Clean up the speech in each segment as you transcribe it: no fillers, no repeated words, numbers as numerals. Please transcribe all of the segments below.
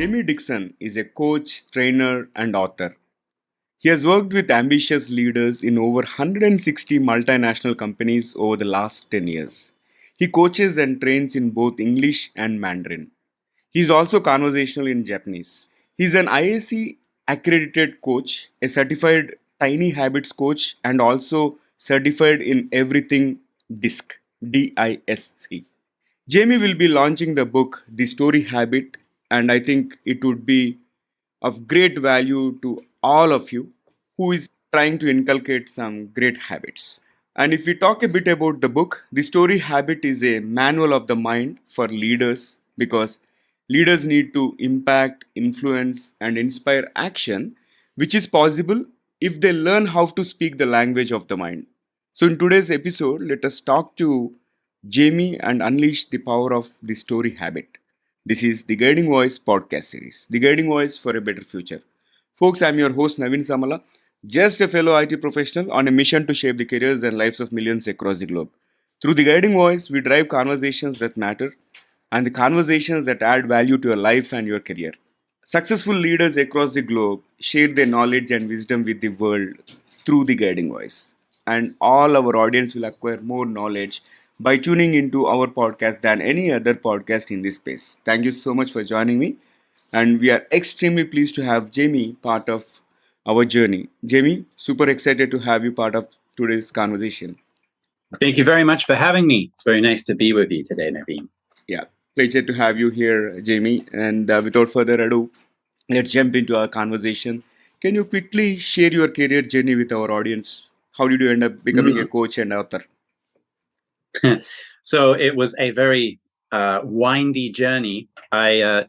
Jamie Dixon is a coach, trainer, and author. He has worked with ambitious leaders in over 160 multinational companies over the last 10 years. He coaches and trains in both English and Mandarin. He is also conversational in Japanese. He is an IAC accredited coach, a certified tiny habits coach, and also certified in everything DISC. DISC. Jamie will be launching the book The Story Habit, and I think it would be of great value to all of you who is trying to inculcate some great habits. And if we talk a bit about the book, The Story Habit is a manual of the mind for leaders because leaders need to impact, influence, and inspire action, which is possible if they learn how to speak the language of the mind. So, in today's episode, let us talk to Jamie and unleash the power of the story habit. This is the Guiding Voice podcast series, the Guiding Voice for a Better Future. Folks, I'm your host Naveen Samala, just a fellow IT professional on a mission to shape the careers and lives of millions across the globe. Through the Guiding Voice, we drive conversations that matter and the conversations that add value to your life and your career. Successful leaders across the globe share their knowledge and wisdom with the world through the Guiding Voice. And all our audience will acquire more knowledge by tuning into our podcast than any other podcast in this space. Thank you so much for joining me. And we are extremely pleased to have Jamie part of our journey. Jamie, super excited to have you part of today's conversation. Thank you very much for having me. It's very nice to be with you today, Naveen. Yeah, pleasure to have you here, Jamie. And without further ado, let's jump into our conversation. Can you quickly share your career journey with our audience? How did you end up becoming a coach and author? So it was a very windy journey. I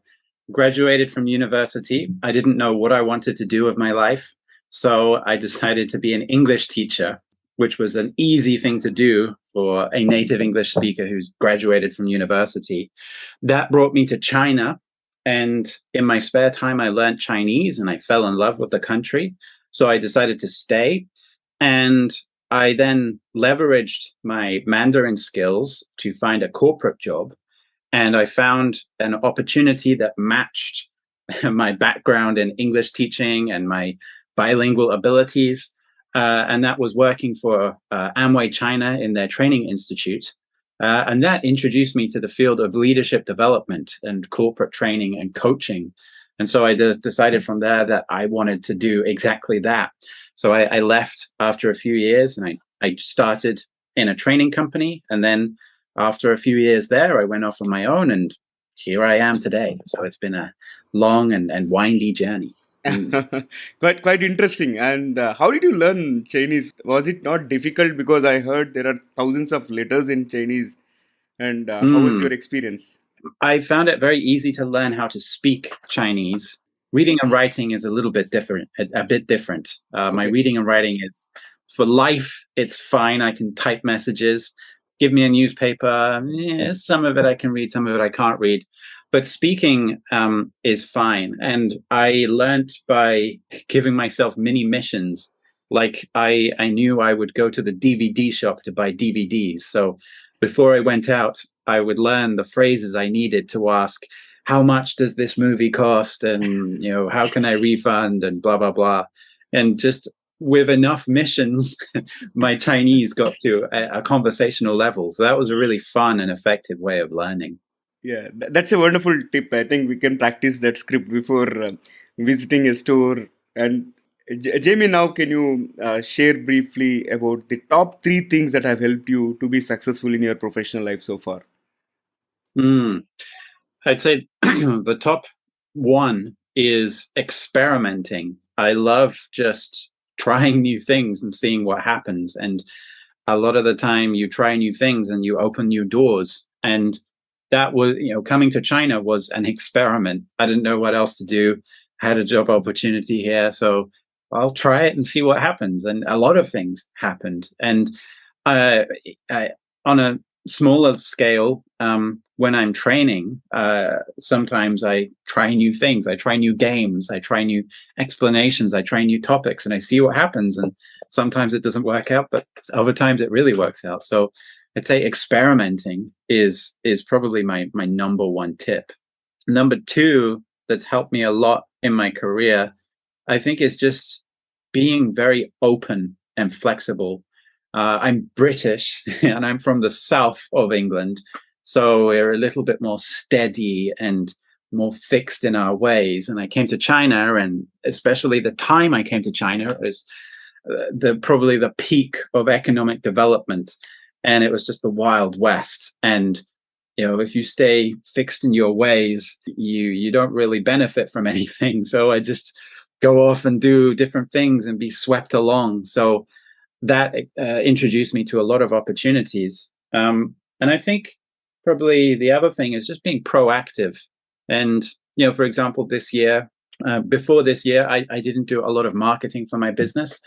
graduated from university. I didn't know what I wanted to do with my life. So I decided to be an English teacher, which was an easy thing to do for a native English speaker who's graduated from university. That brought me to China. And in my spare time, I learned Chinese and I fell in love with the country. So I decided to stay. And I then leveraged my Mandarin skills to find a corporate job. And I found an opportunity that matched my background in English teaching and my bilingual abilities. And that was working for Amway China in their training institute. And that introduced me to the field of leadership development and corporate training and coaching. And so I decided from there that I wanted to do exactly that. So I left after a few years and I started in a training company. And then after a few years there, I went off on my own and here I am today. So it's been a long and windy journey. quite interesting. And how did you learn Chinese? Was it not difficult? Because I heard there are thousands of letters in Chinese. And how was your experience? I found it very easy to learn how to speak Chinese. Reading and writing is a little bit different, a bit different. My reading and writing is, for life, it's fine. I can type messages. Give me a newspaper. Some of it I can read, some of it I can't read. But speaking is fine. And I learned by giving myself mini missions. Like I knew I would go to the DVD shop to buy DVDs. So before I went out, I would learn the phrases I needed to ask, how much does this movie cost? And, how can I refund and blah, blah, blah. And just with enough missions, my Chinese got to a conversational level. So that was a really fun and effective way of learning. Yeah, that's a wonderful tip. I think we can practice that script before visiting a store. And Jamie, now can you share briefly about the top 3 things that have helped you to be successful in your professional life so far? I'd say the top 1 is experimenting. I love just trying new things and seeing what happens. And a lot of the time you try new things and you open new doors. And that was, coming to China was an experiment. I didn't know what else to do. Had a job opportunity here. So I'll try it and see what happens. And a lot of things happened. And on a smaller scale, when I'm training, sometimes I try new things. I try new games. I try new explanations. I try new topics and I see what happens. And sometimes it doesn't work out, but other times it really works out. So I'd say experimenting is probably my number 1 tip. Number 2, that's helped me a lot in my career, I think, is just being very open and flexible. I'm British and I'm from the south of England, so we're a little bit more steady and more fixed in our ways. And I came to China, and especially the time I came to China was probably the peak of economic development, and it was just the Wild West. And if you stay fixed in your ways, you don't really benefit from anything. So I just go off and do different things and be swept along. So that introduced me to a lot of opportunities. And I think probably the other thing is just being proactive. And, for example, before this year, I didn't do a lot of marketing for my business.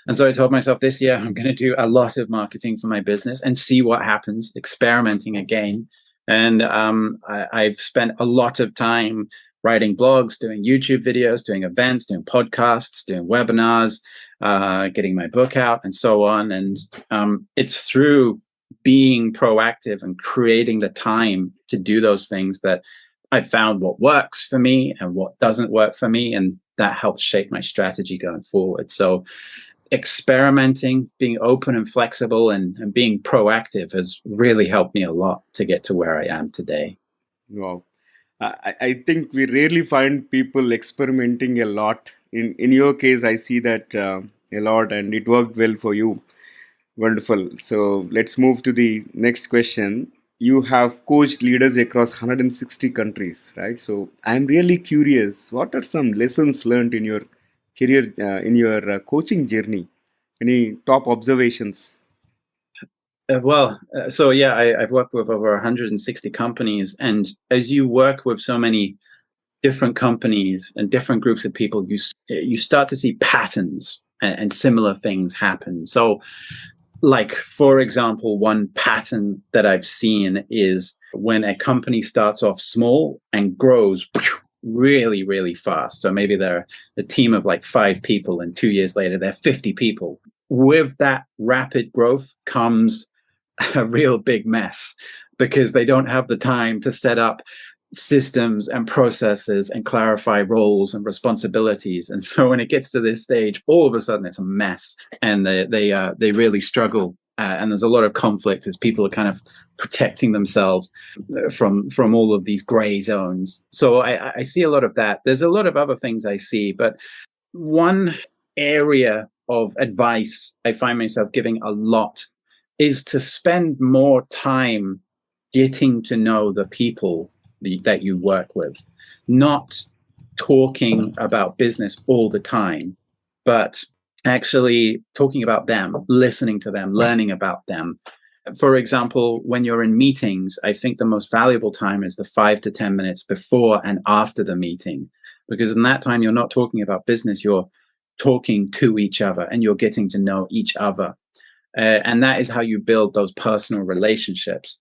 And so I told myself this year, I'm going to do a lot of marketing for my business and see what happens, experimenting again. And I've spent a lot of time writing blogs, doing YouTube videos, doing events, doing podcasts, doing webinars, getting my book out, and so on. And it's through being proactive and creating the time to do those things that I found what works for me and what doesn't work for me. And that helps shape my strategy going forward. So experimenting, being open and flexible, and being proactive has really helped me a lot to get to where I am today. Wow. I think we rarely find people experimenting a lot. In your case, I see that a lot, and it worked well for you. Wonderful. So let's move to the next question. You have coached leaders across 160 countries, right? So I'm really curious, what are some lessons learned in your career, in your coaching journey? Any top observations? I've worked with over 160 companies. And as you work with so many different companies and different groups of people, you start to see patterns and similar things happen. So, like, for example, one pattern that I've seen is when a company starts off small and grows really, really fast. So maybe they're a team of like 5 people, and 2 years later, they're 50 people. With that rapid growth comes a real big mess, because they don't have the time to set up systems and processes and clarify roles and responsibilities. And so when it gets to this stage, all of a sudden it's a mess, and they really struggle. And there's a lot of conflict as people are kind of protecting themselves from all of these gray zones. So I see a lot of that. There's a lot of other things I see, but one area of advice I find myself giving a lot is to spend more time getting to know the people that you work with, not talking about business all the time, but actually talking about them, listening to them, learning about them. For example, when you're in meetings, I think the most valuable time is the 5 to 10 minutes before and after the meeting, because in that time, you're not talking about business, you're talking to each other and you're getting to know each other. And that is how you build those personal relationships.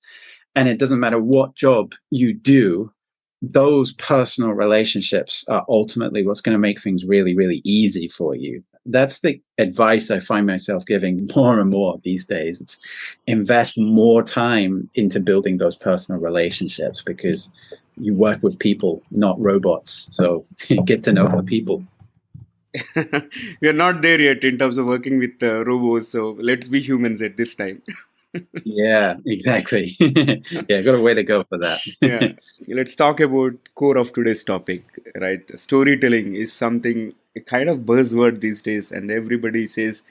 And it doesn't matter what job you do, those personal relationships are ultimately what's going to make things really, really easy for you. That's the advice I find myself giving more and more these days. It's invest more time into building those personal relationships, because you work with people, not robots. So get to know the people. We are not there yet in terms of working with robots, so let's be humans at this time. Yeah, exactly. Yeah, got a way to go for that. Yeah, let's talk about core of today's topic, right? Storytelling is something, a kind of buzzword these days, and everybody says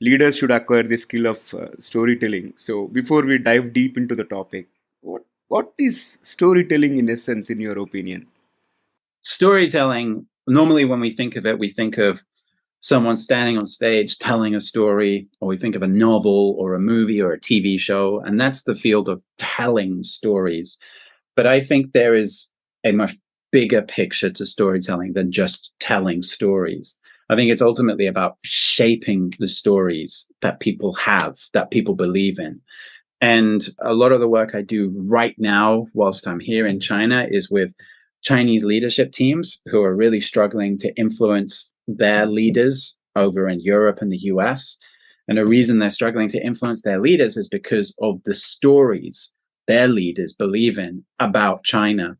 leaders should acquire the skill of storytelling. So before we dive deep into the topic, what is storytelling in essence, in your opinion? Storytelling, normally when we think of it, we think of someone standing on stage telling a story, or we think of a novel or a movie or a TV show, and that's the field of telling stories. But I think there is a much bigger picture to storytelling than just telling stories. I think it's ultimately about shaping the stories that people have, that people believe in. And a lot of the work I do right now, whilst I'm here in China, is with Chinese leadership teams who are really struggling to influence their leaders over in Europe and the US. And the reason they're struggling to influence their leaders is because of the stories their leaders believe in about China.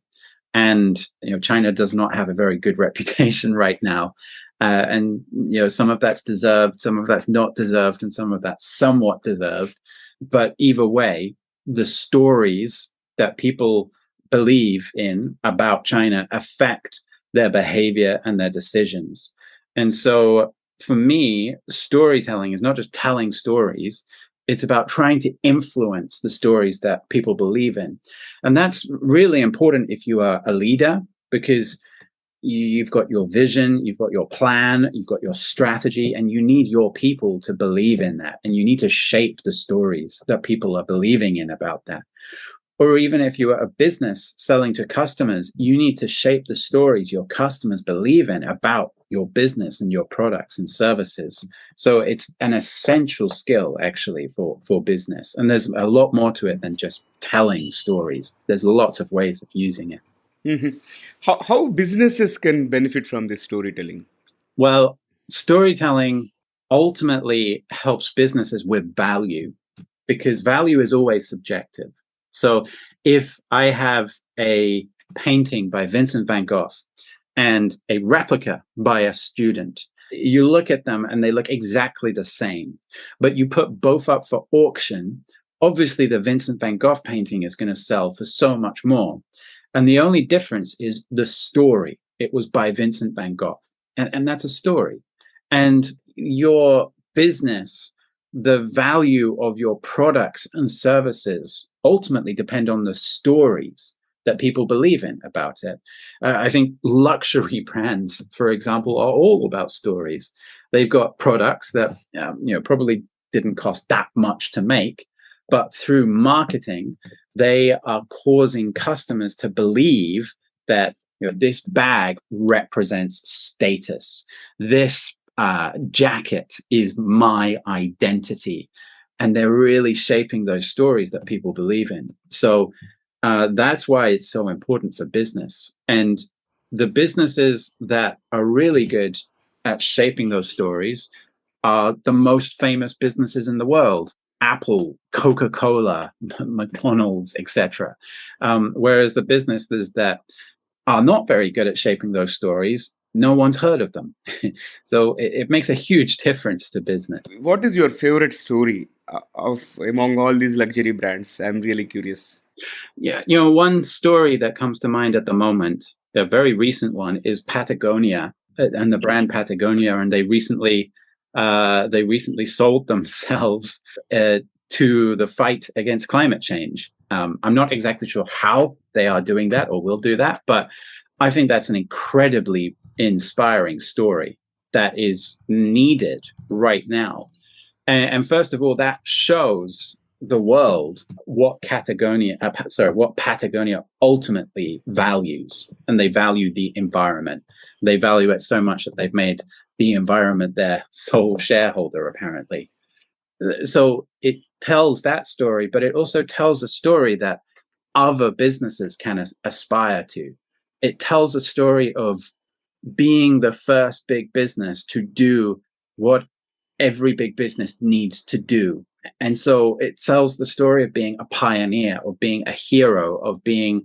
And China does not have a very good reputation right now. And some of that's deserved, some of that's not deserved, and some of that's somewhat deserved. But either way, the stories that people believe in about China affect their behavior and their decisions. And so for me, storytelling is not just telling stories, it's about trying to influence the stories that people believe in. And that's really important if you are a leader, because you've got your vision, you've got your plan, you've got your strategy, and you need your people to believe in that. And you need to shape the stories that people are believing in about that. Or even if you are a business selling to customers, you need to shape the stories your customers believe in about your business and your products and services. So it's an essential skill, actually, for business. And there's a lot more to it than just telling stories. There's lots of ways of using it. Mhm. How businesses can benefit from this storytelling? Well, storytelling ultimately helps businesses with value, because value is always subjective. So if I have a painting by Vincent van Gogh and a replica by a student, you look at them and they look exactly the same, but you put both up for auction. Obviously, the Vincent van Gogh painting is going to sell for so much more. And the only difference is the story. It was by Vincent van Gogh. And that's a story. And your business, the value of your products and services ultimately depend on the stories that people believe in about it. I think luxury brands, for example, are all about stories. They've got products that probably didn't cost that much to make, but through marketing, they are causing customers to believe that this bag represents status. This jacket is my identity. And they're really shaping those stories that people believe in. So that's why it's so important for business. And the businesses that are really good at shaping those stories are the most famous businesses in the world: Apple, Coca-Cola, McDonald's, etc. Whereas the businesses that are not very good at shaping those stories, no one's heard of them. So it makes a huge difference to business. What is your favorite story of among all these luxury brands? I'm really curious. Yeah, one story that comes to mind at the moment, a very recent one, is Patagonia and the brand Patagonia, and they recently sold themselves to the fight against climate change. I'm not exactly sure how they are doing that or will do that, but I think that's an incredibly inspiring story that is needed right now. And first of all, that shows the world what Patagonia ultimately values. And they value the environment. They value it so much that they've made the environment their sole shareholder, apparently. So it tells that story, but it also tells a story that other businesses can aspire to. It tells a story of being the first big business to do what every big business needs to do. And so it tells the story of being a pioneer, of being a hero, of being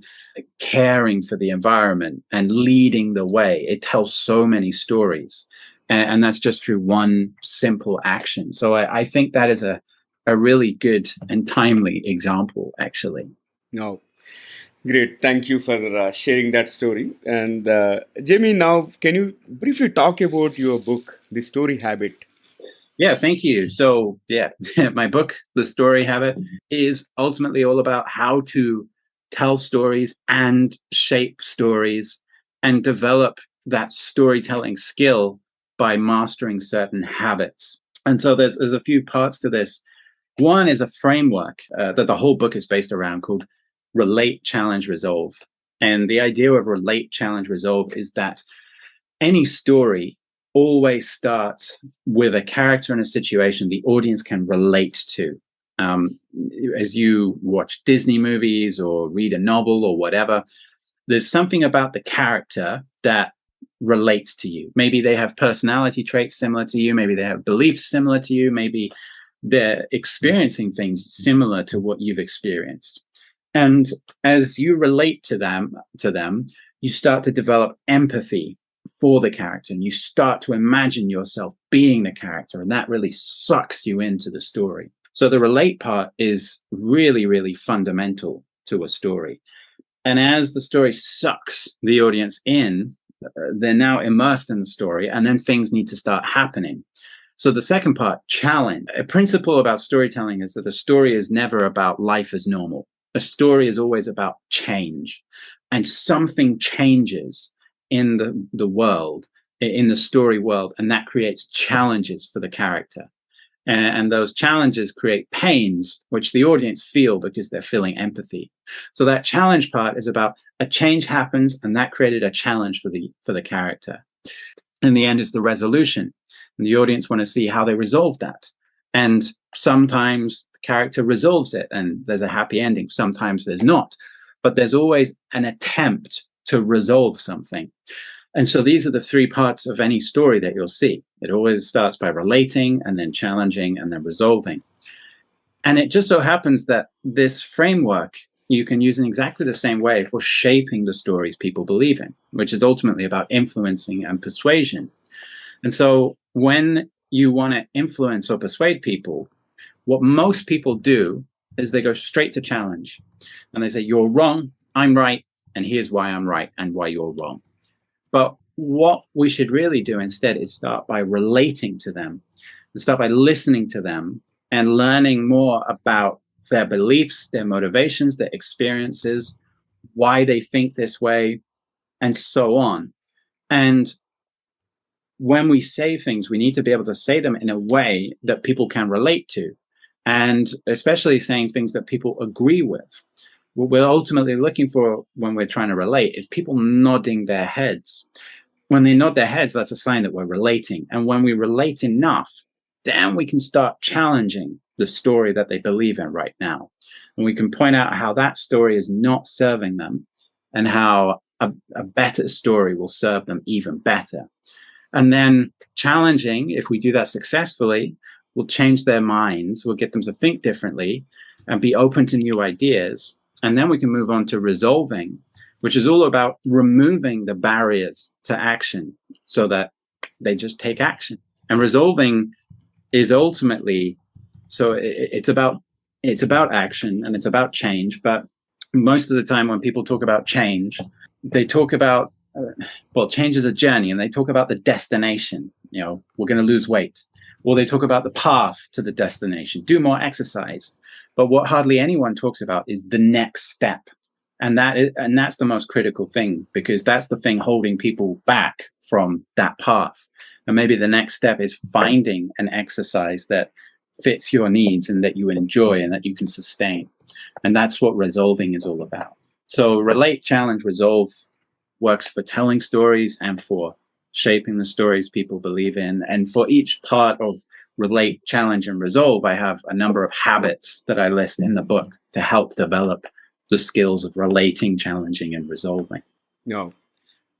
caring for the environment and leading the way. It tells so many stories. And that's just through one simple action. So I think that is a really good and timely example, actually. No, great. Thank you for sharing that story. And Jamie, now can you briefly talk about your book, The Story Habit? Yeah, thank you. So, yeah, my book, The Story Habit, is ultimately all about how to tell stories and shape stories and develop that storytelling skill by mastering certain habits. And so there's a few parts to this. One is a framework that the whole book is based around, called Relate, Challenge, Resolve. And the idea of Relate, Challenge, Resolve is that any story always starts with a character and a situation the audience can relate to. As you watch Disney movies or read a novel or whatever, there's something about the character that relates to you. Maybe they have personality traits similar to you. Maybe they have beliefs similar to you. Maybe they're experiencing things similar to what you've experienced. And as you relate to them, you start to develop empathy for the character, and you start to imagine yourself being the character, and that really sucks you into the story. So the relate part is really, really fundamental to a story. And as the story sucks the audience in, they're now immersed in the story, and then things need to start happening. So the second part, challenge. A principle about storytelling is that the story is never about life as normal. A story is always about change, and something changes in the world, in the story world, and that creates challenges for the character. And those challenges create pains, which the audience feel because they're feeling empathy. So that challenge part is about a change happens, and that created a challenge for the character. In the end is the resolution. And the audience want to see how they resolve that. And sometimes the character resolves it and there's a happy ending. Sometimes there's not. But there's always an attempt to resolve something. And so these are the three parts of any story that you'll see. It always starts by relating, and then challenging, and then resolving. And it just so happens that this framework you can use in exactly the same way for shaping the stories people believe in, which is ultimately about influencing and persuasion. And so when you want to influence or persuade people, what most people do is they go straight to challenge. And they say, you're wrong, I'm right, and here's why I'm right and why you're wrong. But what we should really do instead is start by relating to them, and start by listening to them and learning more about their beliefs, their motivations, their experiences, why they think this way, and so on. And when we say things, we need to be able to say them in a way that people can relate to, and especially saying things that people agree with. What we're ultimately looking for when we're trying to relate is people nodding their heads. When they nod their heads, that's a sign that we're relating. And when we relate enough, then we can start challenging the story that they believe in right now. And we can point out how that story is not serving them, and how a better story will serve them even better. And then challenging, if we do that successfully, will change their minds, will get them to think differently and be open to new ideas. And then we can move on to resolving, which is all about removing the barriers to action so that they just take action. And resolving is ultimately, so it's about action and it's about change. But most of the time when people talk about change, they talk about, change is a journey, and they talk about the destination. We're going to lose weight. Or they talk about the path to the destination, do more exercise. But what hardly anyone talks about is the next step. And that's the most critical thing, because that's the thing holding people back from that path. And maybe the next step is finding an exercise that fits your needs and that you enjoy and that you can sustain. And that's what resolving is all about. So relate, challenge, resolve works for telling stories and for shaping the stories people believe in. And for each part of relate, challenge, and resolve, I have a number of habits that I list in the book to help develop the skills of relating, challenging, and resolving. No,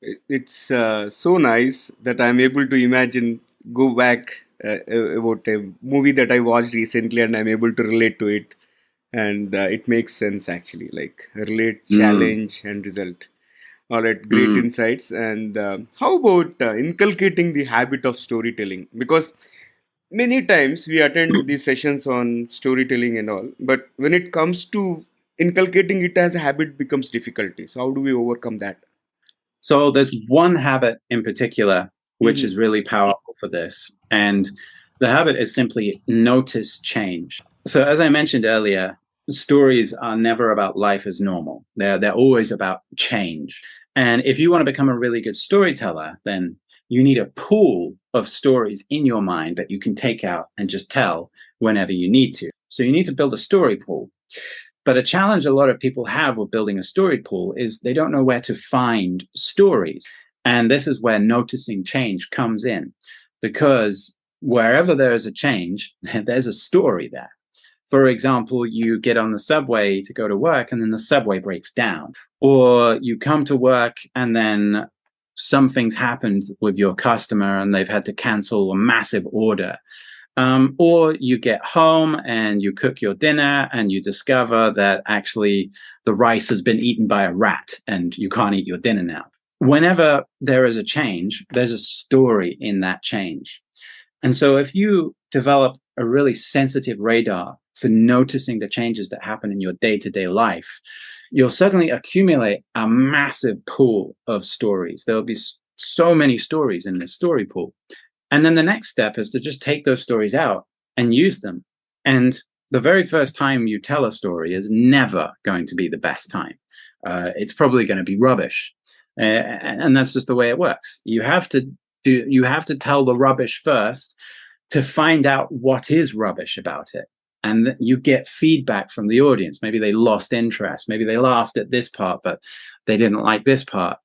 it's so nice that I'm able to imagine, go back about a movie that I watched recently, and I'm able to relate to it. And it makes sense actually, like relate, challenge, and result. All right, great insights. And how about inculcating the habit of storytelling? Because many times we attend these sessions on storytelling and all, but when it comes to inculcating it as a habit becomes difficulty. So how do we overcome that? So there's one habit in particular which is really powerful for this. And the habit is simply notice change. So as I mentioned earlier, stories are never about life as normal. They're always about change. And if you want to become a really good storyteller, then you need a pool of stories in your mind that you can take out and just tell whenever you need to. So you need to build a story pool. But a challenge a lot of people have with building a story pool is they don't know where to find stories. And this is where noticing change comes in, because wherever there is a change, there's a story there. For example, you get on the subway to go to work and then the subway breaks down. Or you come to work and then something's happened with your customer and they've had to cancel a massive order. Or you get home and you cook your dinner and you discover that actually the rice has been eaten by a rat and you can't eat your dinner now. Whenever there is a change, there's a story in that change. And so if you develop a really sensitive radar for noticing the changes that happen in your day-to-day life, you'll suddenly accumulate a massive pool of stories. There'll be so many stories in this story pool. And then the next step is to just take those stories out and use them. And the very first time you tell a story is never going to be the best time. It's probably going to be rubbish. And that's just the way it works. You have to tell the rubbish first to find out what is rubbish about it. And you get feedback from the audience. Maybe they lost interest. Maybe they laughed at this part, but they didn't like this part.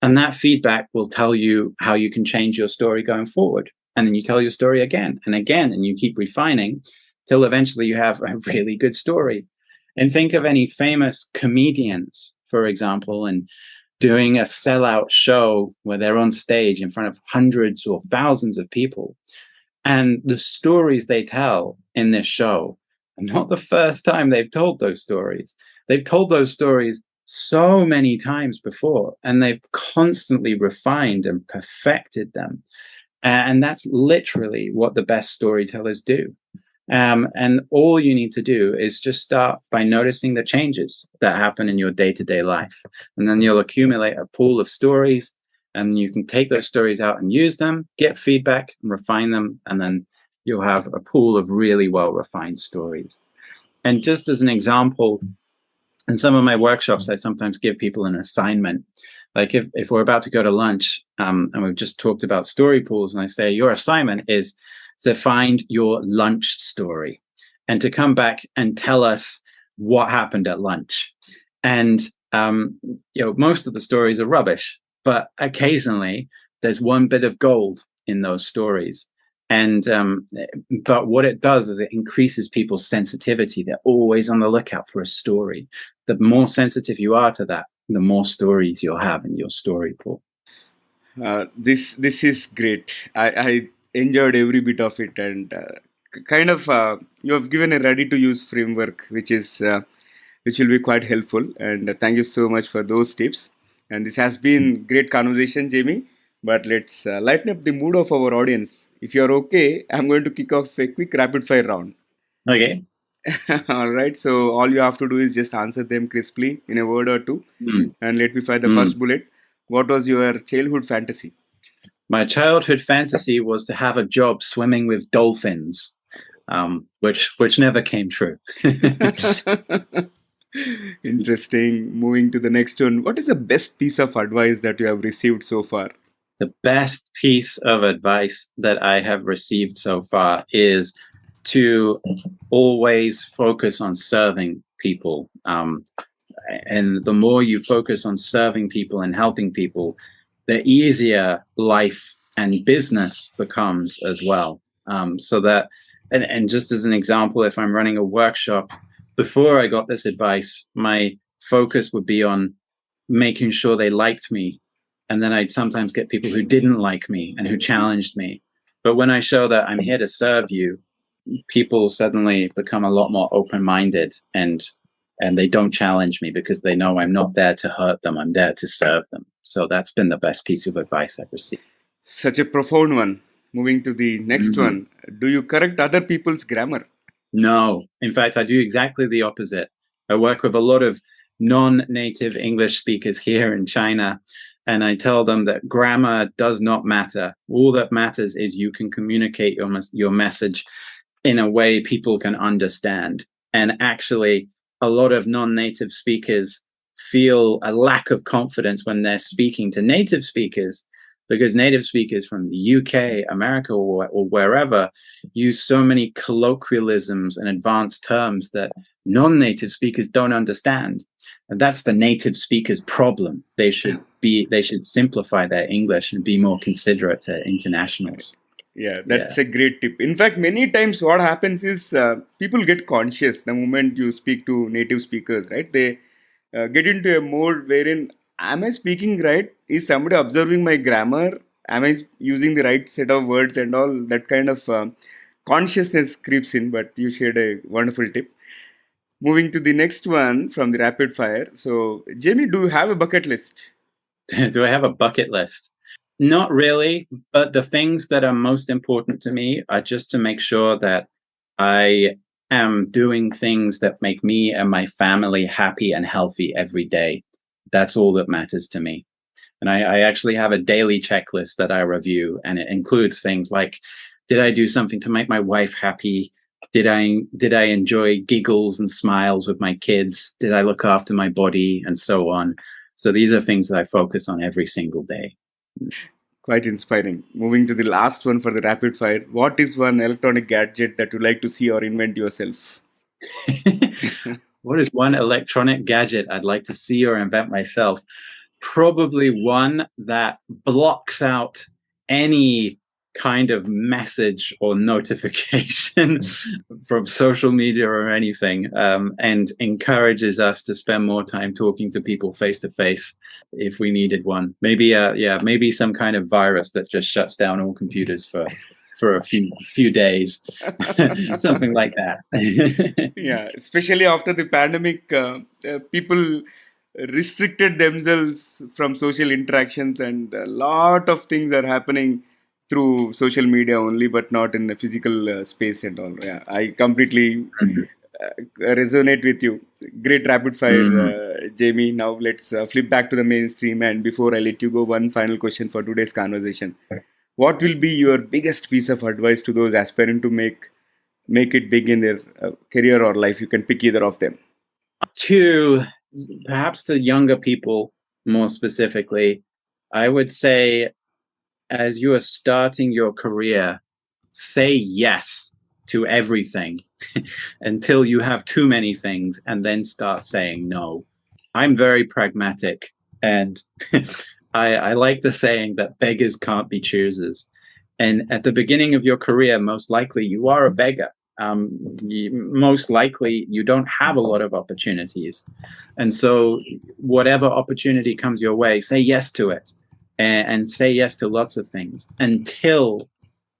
And that feedback will tell you how you can change your story going forward. And then you tell your story again and again, and you keep refining till eventually you have a really good story. And think of any famous comedians, for example, and doing a sellout show where they're on stage in front of hundreds or thousands of people. And the stories they tell in this show are not the first time they've told those stories. They've told those stories so many times before, and they've constantly refined and perfected them. And that's literally what the best storytellers do. And all you need to do is just start by noticing the changes that happen in your day-to-day life. And then you'll accumulate a pool of stories, and you can take those stories out and use them, get feedback and refine them. And then you'll have a pool of really well-refined stories. And just as an example, in some of my workshops, I sometimes give people an assignment. Like if we're about to go to lunch and we've just talked about story pools, and I say, your assignment is to find your lunch story and to come back and tell us what happened at lunch. And, most of the stories are rubbish, but occasionally there's one bit of gold in those stories. And but what it does is it increases people's sensitivity. They're always on the lookout for a story. The more sensitive you are to that, the more stories you'll have in your story pool. This is great. I enjoyed every bit of it, and you have given a ready to use framework, which will be quite helpful. And thank you so much for those tips. And this has been great conversation, Jamie. But let's lighten up the mood of our audience. If you're okay, I'm going to kick off a quick rapid fire round. Okay. All right. So all you have to do is just answer them crisply in a word or two. And let me fire the first bullet. What was your childhood fantasy? My childhood fantasy was to have a job swimming with dolphins, which never came true. Interesting. Moving to the next one. What is the best piece of advice that you have received so far? The best piece of advice that I have received so far is to always focus on serving people. And the more you focus on serving people and helping people, the easier life and business becomes as well. So that, and just as an example, if I'm running a workshop, before I got this advice, my focus would be on making sure they liked me. And then I'd sometimes get people who didn't like me and who challenged me. But when I show that I'm here to serve you, people suddenly become a lot more open-minded and they don't challenge me because they know I'm not there to hurt them. I'm there to serve them. So that's been the best piece of advice I've received. Such a profound one. Moving to the next one. Do you correct other people's grammar? No. In fact, I do exactly the opposite. I work with a lot of non-native English speakers here in China, and I tell them that grammar does not matter. All that matters is you can communicate your message in a way people can understand. And actually, a lot of non-native speakers feel a lack of confidence when they're speaking to native speakers, because native speakers from the UK, America, or wherever use so many colloquialisms and advanced terms that non-native speakers don't understand. And that's the native speaker's problem. They should simplify their English and be more considerate to internationals. Yeah, that's a great tip. In fact, many times what happens is people get conscious the moment you speak to native speakers, right? They get into a mode wherein, am I speaking right? Is somebody observing my grammar? Am I using the right set of words and all that kind of consciousness creeps in, but you shared a wonderful tip. Moving to the next one from the rapid fire. So, Jamie, do you have a bucket list? Do I have a bucket list? Not really, but the things that are most important to me are just to make sure that I am doing things that make me and my family happy and healthy every day. That's all that matters to me. And I actually have a daily checklist that I review, and it includes things like, did I do something to make my wife happy? Did I enjoy giggles and smiles with my kids? Did I look after my body, and so on? So these are things that I focus on every single day. Quite inspiring. Moving to the last one for the rapid fire. What is one electronic gadget that you like to see or invent yourself? What is one electronic gadget I'd like to see or invent myself? Probably one that blocks out any kind of message or notification from social media or anything, and encourages us to spend more time talking to people face to face if we needed one. Maybe, maybe some kind of virus that just shuts down all computers for a few days, something like that. Yeah, especially after the pandemic, people restricted themselves from social interactions, and a lot of things are happening through social media only, but not in the physical space and all. Yeah, I completely resonate with you. Great rapid fire, Mhm. Jamie. Now let's flip back to the mainstream. And before I let you go, one final question for today's conversation: what will be your biggest piece of advice to those aspiring to make it big in their career or life? You can pick either of them. To perhaps the younger people more specifically, I would say, as you are starting your career, say yes to everything until you have too many things, and then start saying no. I'm very pragmatic, and I like the saying that beggars can't be choosers. And at the beginning of your career, most likely you are a beggar. Most likely you don't have a lot of opportunities. And so, whatever opportunity comes your way, say yes to it, and say yes to lots of things until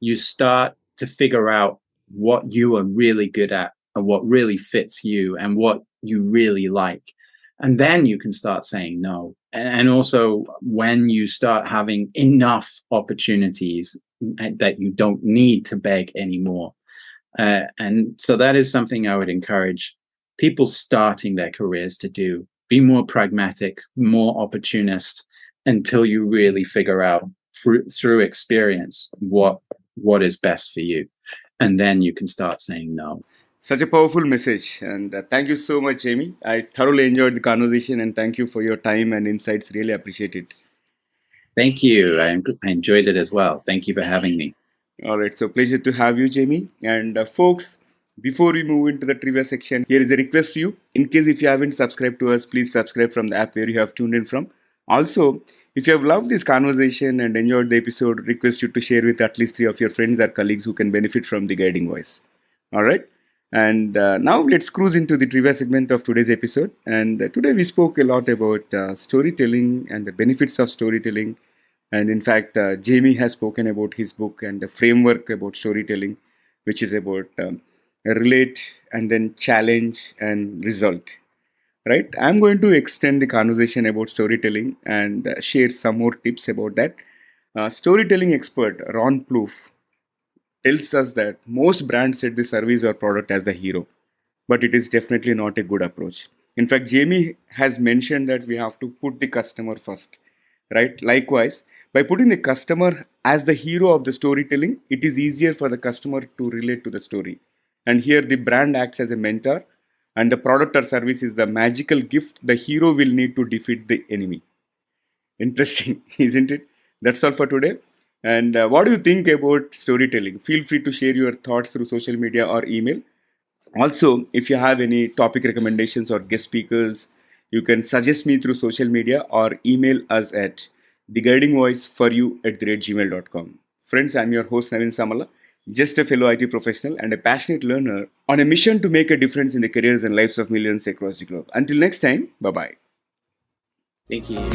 you start to figure out what you are really good at and what really fits you and what you really like. And then you can start saying no. And also, when you start having enough opportunities that you don't need to beg anymore. And so that is something I would encourage people starting their careers to do. Be more pragmatic, more opportunist until you really figure out through experience what is best for you. And then you can start saying no. Such a powerful message, and thank you so much, Jamie. I thoroughly enjoyed the conversation, and thank you for your time and insights. Really appreciate it. Thank you. I enjoyed it as well. Thank you for having me. All right, so pleasure to have you, Jamie. And folks, before we move into the trivia section, here is a request to you. In case if you haven't subscribed to us, please subscribe from the app where you have tuned in from. Also, if you have loved this conversation and enjoyed the episode, request you to share with at least 3 of your friends or colleagues who can benefit from the guiding voice. All right. And now let's cruise into the trivia segment of today's episode. And today we spoke a lot about storytelling and the benefits of storytelling. And in fact, Jamie has spoken about his book and the framework about storytelling, which is about relate and then challenge and result. Right? I'm going to extend the conversation about storytelling and share some more tips about that. Storytelling expert Ron Plouffe tells us that most brands set the service or product as the hero, but it is definitely not a good approach. In fact, Jamie has mentioned that we have to put the customer first, right? Likewise, by putting the customer as the hero of the storytelling, it is easier for the customer to relate to the story. And here the brand acts as a mentor, and the product or service is the magical gift the hero will need to defeat the enemy. Interesting, isn't it? That's all for today. And what do you think about storytelling? Feel free to share your thoughts through social media or email. Also, if you have any topic recommendations or guest speakers, you can suggest me through social media or email us at theguidingvoiceforyou@gmail.com. Friends, I'm your host Navin Samala, just a fellow IT professional and a passionate learner on a mission to make a difference in the careers and lives of millions across the globe. Until next time, bye bye. Thank you.